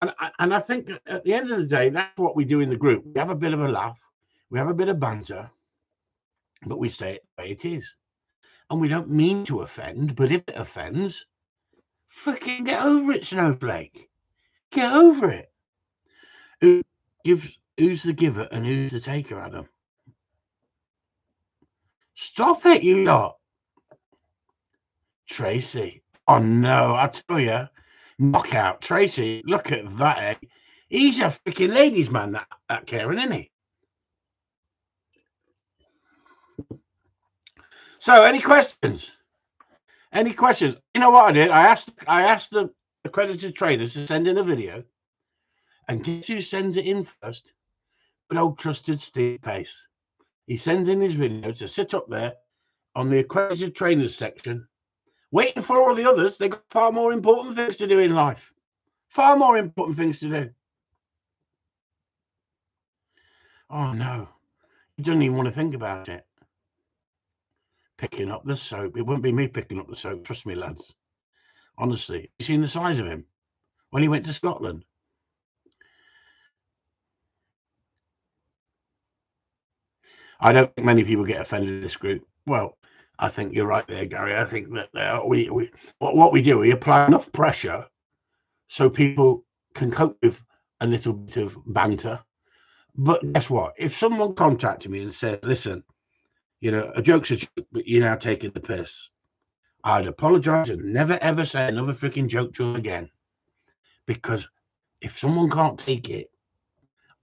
And I think at the end of the day, that's what we do in the group. We have a bit of a laugh, we have a bit of banter, but we say it the way it is. And we don't mean to offend, but if it offends, fucking get over it, Snowflake. Get over it. Who's the giver and who's the taker, Adam? Stop it, you lot. Tracy. Oh no, I tell you. Knockout. Tracy, look at that, eh? He's a freaking ladies' man, that Karen, isn't he? So, any questions? Any questions? You know what I did? I asked the accredited trainers to send in a video, and guess who sends it in first? Good old trusted Steve Pace. He sends in his video to sit up there on the accredited trainers section, waiting for all the others. They've got far more important things to do in life. Far more important things to do. Oh no, he doesn't even want to think about it. Picking up the soap. It wouldn't be me picking up the soap. Trust me, lads. Honestly, you seen the size of him when he went to Scotland? I don't think many people get offended in this group. Well, I think you're right there, Gary. I think that what we do, we apply enough pressure so people can cope with a little bit of banter. But guess what? If someone contacted me and said, "Listen, you know, a joke's a joke, but you're now taking the piss," I'd apologize and never ever say another freaking joke to them again. Because if someone can't take it,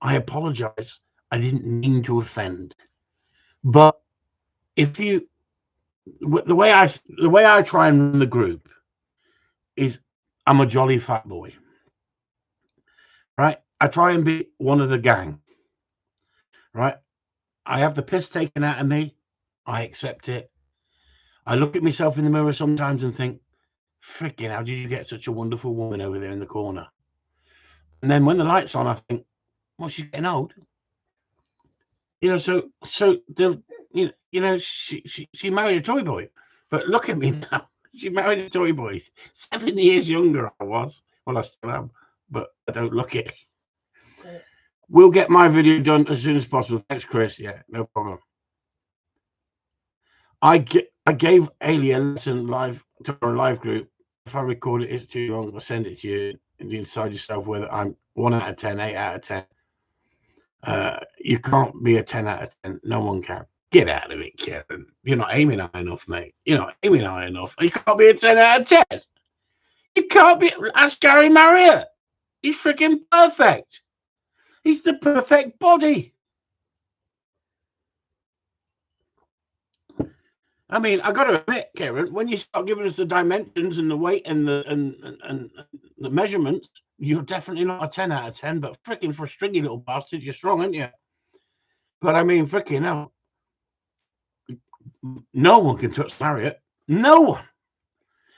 I apologize. I didn't mean to offend. But if you, the way I try and run the group is, I'm a jolly fat boy, right? I try and be one of the gang, right? I have the piss taken out of me. I accept it. I look at myself in the mirror sometimes and think, freaking, how did you get such a wonderful woman over there in the corner? And then when the light's on, I think, well, she's getting old. You know, so the, you know, she married a toy boy. But look at me now. She married a toy boy. 7 years younger I was. Well, I still am, but I don't look it. We'll get my video done as soon as possible. Thanks, Chris. Yeah, no problem. I gave Ailey a lesson live to our live group. If I record it, it's too long. I'll send it to you, and you decide yourself whether I'm 1 out of 10, 8 out of 10. You can't be a 10 out of 10. No one can. Get out of it, Karen. You're not aiming high enough, mate. You're not aiming high enough. You can't be a 10 out of 10. You can't be. Ask Gary Marriott. He's freaking perfect. He's the perfect body. I mean, I got to admit, Karen, when you start giving us the dimensions and the weight and the measurements, you're definitely not a 10 out of 10. But freaking for a stringy little bastard, you're strong, aren't you? But I mean, freaking hell, no one can touch Marriott. No one.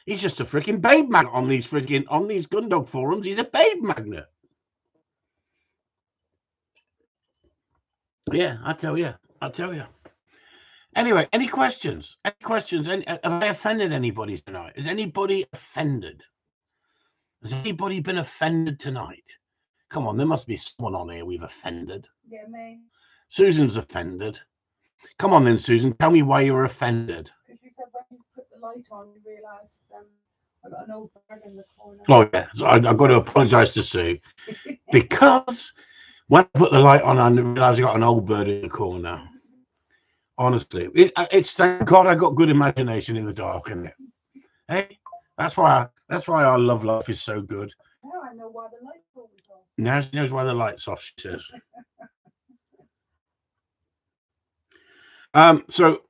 He's just a freaking babe magnet on these Gundog forums. He's a babe magnet. Yeah, I tell you. Anyway, any questions? Any questions? Have I offended anybody tonight? Is anybody offended? Has anybody been offended tonight? Come on, there must be someone on here we've offended. Yeah, me. Susan's offended. Come on then, Susan. Tell me why you were offended. Because you said when you put the light on, you realised I got an old bird in the corner. Oh, yeah. So I've got to apologise to Sue. Because when I put the light on, I realised I got an old bird in the corner. Honestly, it's thank God I got good imagination in the dark, isn't it? Hey, that's why our love life is so good. Now I know why the light's always on. Now she knows why the light's off, she says. So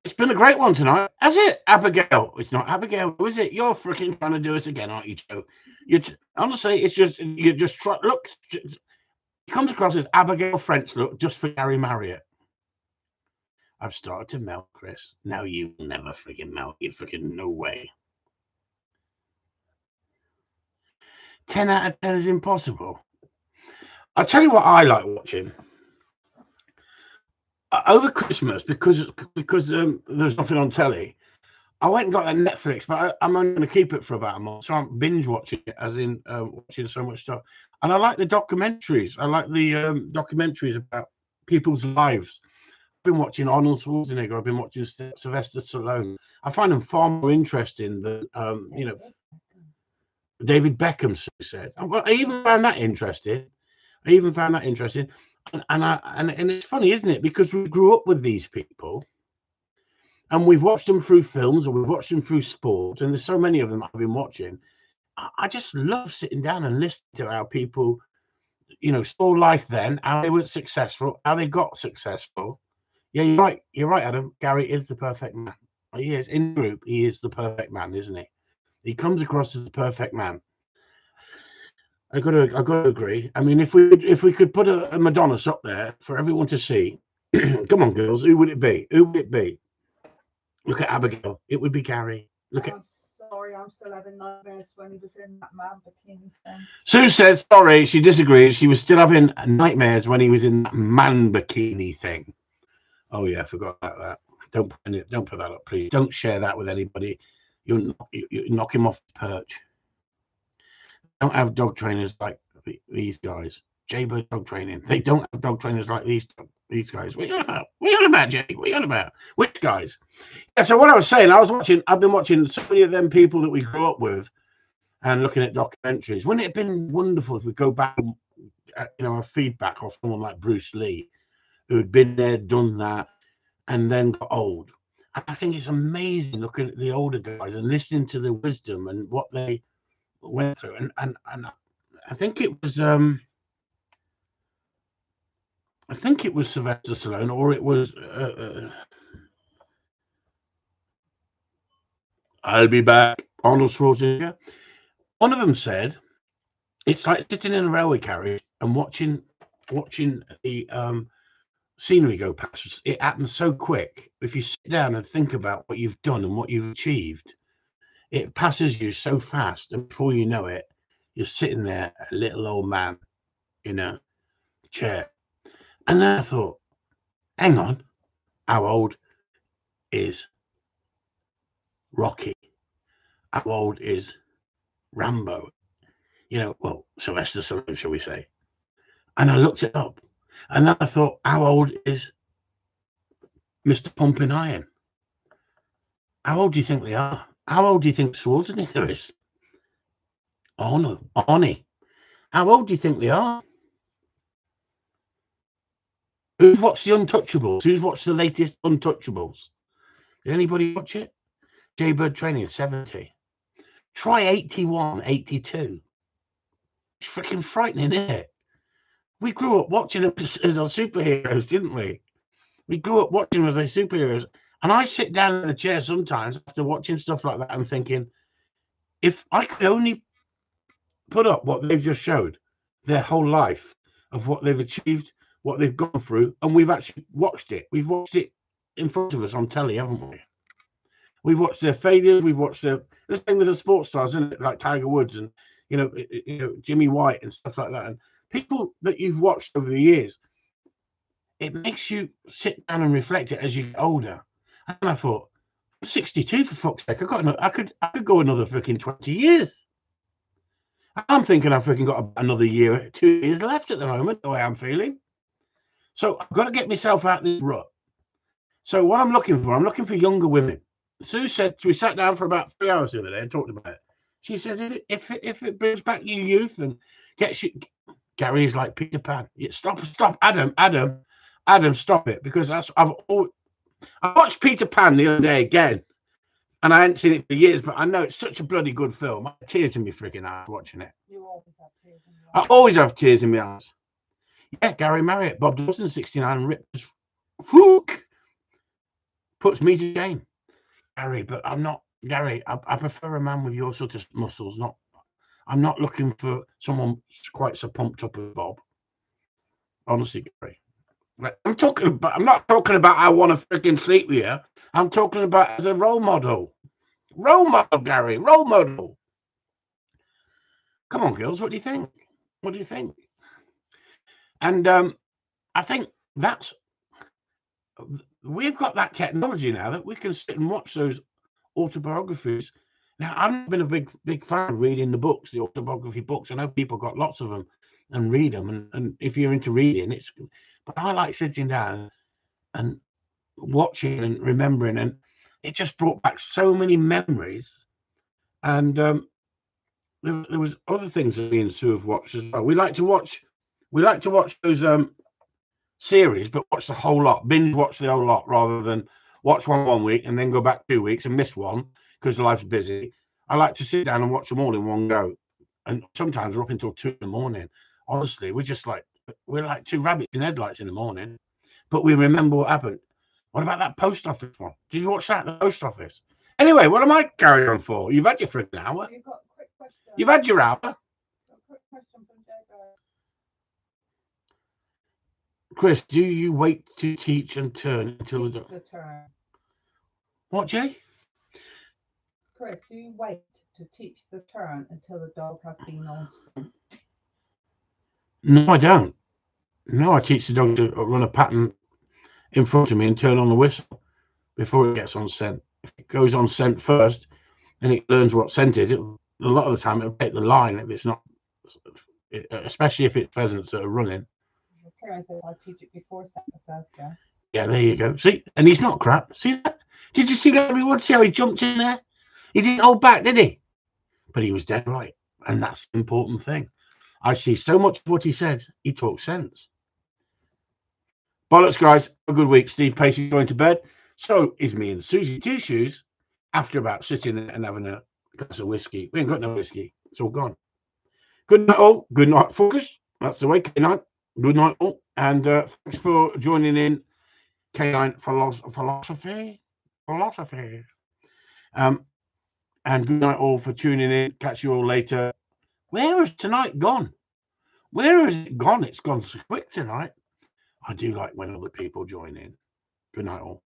it's been a great one tonight, has it, Abigail? It's not Abigail, is it? You're freaking trying to do us again, aren't you, Joe? Honestly, it's just you just try. Look, it comes across as Abigail French look just for Gary Marriott. I've started to melt, Chris. Now you will never freaking melt. You freaking no way. 10 out of 10 is impossible. I'll tell you what I like watching. Over Christmas, because there's nothing on telly, I went and got that Netflix, but I'm only going to keep it for about a month. So I'm binge watching it, as in watching so much stuff. And I like the documentaries. I like the documentaries about people's lives. I've been watching Arnold Schwarzenegger. I've been watching Sylvester Stallone. I find them far more interesting than David Beckham said. I even found that interesting. And it's funny, isn't it? Because we grew up with these people, and we've watched them through films, or we've watched them through sport, and there's so many of them I've been watching. I just love sitting down and listening to how people, saw life then, how they were successful, how they got successful. Yeah, you're right, Adam. Gary is the perfect man. He is. In the group, he is the perfect man, isn't he? He comes across as the perfect man. I got to agree. I mean, if we could put a Madonna up there for everyone to see, come on, girls, who would it be? Who would it be? Look at Abigail. It would be Gary. I'm sorry, I'm still having nightmares when he was in that man bikini thing. Sue says sorry. She disagrees. She was still having nightmares when he was in that man bikini thing. Oh yeah, I forgot about that. Don't put that up, please. Don't share that with anybody. You knock him off the perch. Don't have dog trainers like these guys. Jaybird dog training. They don't have dog trainers like these guys. What are you on about, Jay? What are you on about? Which guys? Yeah, so what I was saying, I've been watching so many of them people that we grew up with and looking at documentaries. Wouldn't it have been wonderful if we go back and a feedback of someone like Bruce Lee, who had been there, done that, and then got old. And I think it's amazing looking at the older guys and listening to the wisdom and what they went through. And I think it was Sylvester Stallone, or it was I'll be back, Arnold Schwarzenegger. One of them said it's like sitting in a railway carriage and watching the scenery go past. It happens so quick. If you sit down and think about what you've done and what you've achieved, it passes you so fast, and before you know it, you're sitting there, a little old man in a chair. And then I thought, hang on, how old is Rocky? How old is Rambo? Sylvester Stallone, shall we say? And I looked it up, and then I thought, how old is Mr. Pumping Iron? How old do you think they are? How old do you think Schwarzenegger is? Arnie. How old do you think they are? Who's watched the Untouchables? Who's watched the latest Untouchables? Did anybody watch it? Jaybird Training, 70. Try 81, 82. It's freaking frightening, isn't it? We grew up watching them as our superheroes, didn't we? We grew up watching them as their superheroes. And I sit down in the chair sometimes after watching stuff like that and thinking, if I could only put up what they've just showed, their whole life of what they've achieved, what they've gone through, and we've actually watched it. We've watched it in front of us on telly, haven't we? We've watched their failures. We've watched the same with the sports stars, isn't it? Like Tiger Woods and Jimmy White and stuff like that. And people that you've watched over the years, it makes you sit down and reflect it as you get older. And I thought, I'm 62 for fuck's sake. I could go another freaking 20 years. I'm thinking I've freaking got another year, 2 years left at the moment, the way I'm feeling. So I've got to get myself out of this rut. So what I'm looking for younger women. Sue said, we sat down for about 3 hours the other day and talked about it. She says, if it brings back your youth and gets you, Gary is like Peter Pan. Stop, Adam, stop it, because I watched Peter Pan the other day again, and I hadn't seen it for years, but I know it's such a bloody good film. I had tears in my freaking eyes watching it. You always have tears in your eyes. I always have tears in my eyes. Yeah, Gary Marriott, Bob Dawson, 69, ripped as fuck. Puts me to shame. Gary, but I'm not Gary. I prefer a man with your sort of muscles. I'm not looking for someone quite so pumped up as Bob. Honestly, Gary. I'm not talking about I want to freaking sleep with you. I'm talking about as a role model. Role model, Gary. Role model. Come on, girls. What do you think? What do you think? And I think we've got that technology now that we can sit and watch those autobiographies. Now, I've not been a big fan of reading the books, the autobiography books. I know people got lots of them and read them. And if you're into reading, but I like sitting down and watching and remembering. And it just brought back so many memories. And there was other things that me and Sue have watched as well. We like to watch those series, but watch the whole lot, binge watch the whole lot rather than watch one week and then go back 2 weeks and miss one because life's busy. I like to sit down and watch them all in one go, and sometimes we're up until 2 in the morning. Honestly, we're like two rabbits in headlights in the morning, but we remember what happened. What about that post office one? Did you watch that? The post office. Anyway, what am I carrying on for? You've had your freaking hour. You've got a quick question. You've had your hour. Got a quick question from Jago. Chris, do you wait to teach and turn until Teach the turn. What, Jay? Chris, do you wait to teach the turn until the dog has been on scent? No, I don't. No, I teach the dog to run a pattern in front of me and turn on the whistle before it gets on scent. If it goes on scent first and it learns what scent is, a lot of the time it'll take the line if it's not, especially if it's pheasants that are running. Karen says I teach it before scent myself, yeah. Yeah, there you go. See, and he's not crap. See that? Did you see that, everyone? See how he jumped in there? He didn't hold back, did he? But he was dead right. And that's the important thing. I see so much of what he said. He talks sense. Bollocks, guys. A good week. Steve Pacey's going to bed. So is me and Susie Two Shoes after about sitting and having a glass of whiskey. We ain't got no whiskey. It's all gone. Good night, all. Good night, focus. That's the way. K9. Good night, all. And thanks for joining in. K9 philosophy. And good night, all, for tuning in. Catch you all later. Where has tonight gone? Where has it gone? It's gone so quick tonight. I do like when other people join in. Good night, all.